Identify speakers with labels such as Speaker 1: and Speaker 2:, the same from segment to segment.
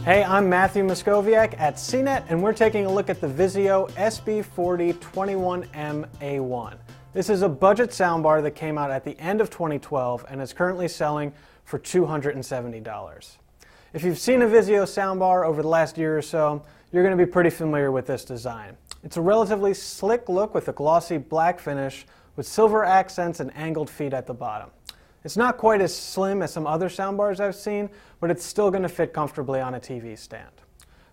Speaker 1: Hey, I'm Matthew Moscoviak at CNET, and we're taking a look at the Vizio SB4021M-A1. This is a budget soundbar that came out at the end of 2012 and is currently selling for $270. If you've seen a Vizio soundbar over the last year or so, you're going to be pretty familiar with this design. It's a relatively slick look with a glossy black finish with silver accents and angled feet at the bottom. It's not quite as slim as some other soundbars I've seen, but it's still going to fit comfortably on a TV stand.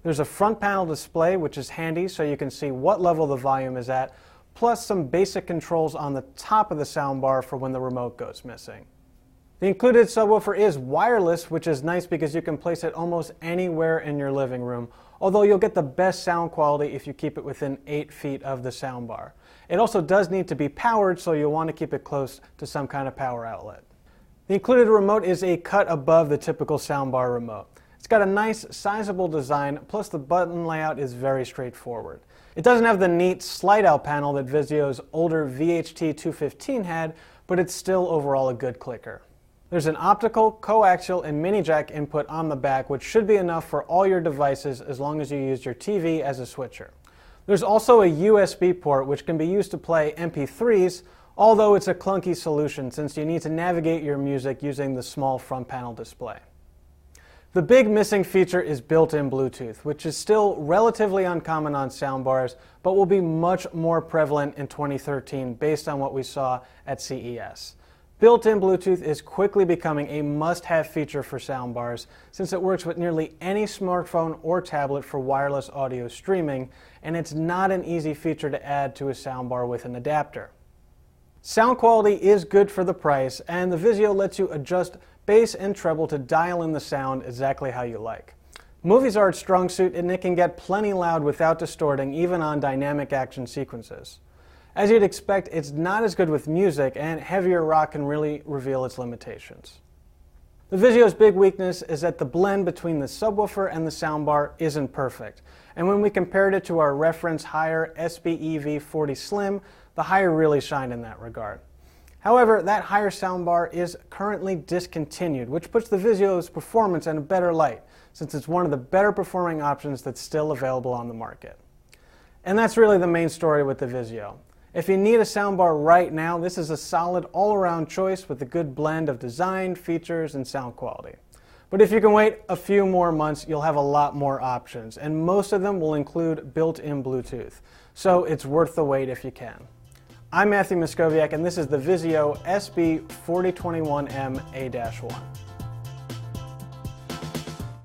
Speaker 1: There's a front panel display, which is handy so you can see what level the volume is at, plus some basic controls on the top of the soundbar for when the remote goes missing. The included subwoofer is wireless, which is nice because you can place it almost anywhere in your living room, although you'll get the best sound quality if you keep it within 8 feet of the soundbar. It also does need to be powered, so you'll want to keep it close to some kind of power outlet. The included remote is a cut above the typical soundbar remote. It's got a nice, sizable design, plus the button layout is very straightforward. It doesn't have the neat slide-out panel that Vizio's older VHT-215 had, but it's still overall a good clicker. There's an optical, coaxial, and mini jack input on the back, which should be enough for all your devices as long as you use your TV as a switcher. There's also a USB port, which can be used to play MP3s, although it's a clunky solution since you need to navigate your music using the small front panel display. The big missing feature is built-in Bluetooth, which is still relatively uncommon on soundbars, but will be much more prevalent in 2013 based on what we saw at CES. Built-in Bluetooth is quickly becoming a must-have feature for soundbars since it works with nearly any smartphone or tablet for wireless audio streaming, and it's not an easy feature to add to a soundbar with an adapter. Sound quality is good for the price, and the Vizio lets you adjust bass and treble to dial in the sound exactly how you like. Movies are its strong suit, and it can get plenty loud without distorting, even on dynamic action sequences. As you'd expect, it's not as good with music, and heavier rock can really reveal its limitations. The Vizio's big weakness is that the blend between the subwoofer and the soundbar isn't perfect, and when we compared it to our reference higher SBEV40 Slim, the higher really shined in that regard. However, that higher soundbar is currently discontinued, which puts the Vizio's performance in a better light, since it's one of the better performing options that's still available on the market. And that's really the main story with the Vizio. If you need a soundbar right now, this is a solid all-around choice with a good blend of design, features, and sound quality. But if you can wait a few more months, you'll have a lot more options, and most of them will include built-in Bluetooth. So it's worth the wait if you can. I'm Matthew Moscoviak, and this is the Vizio SB4021M-A-1.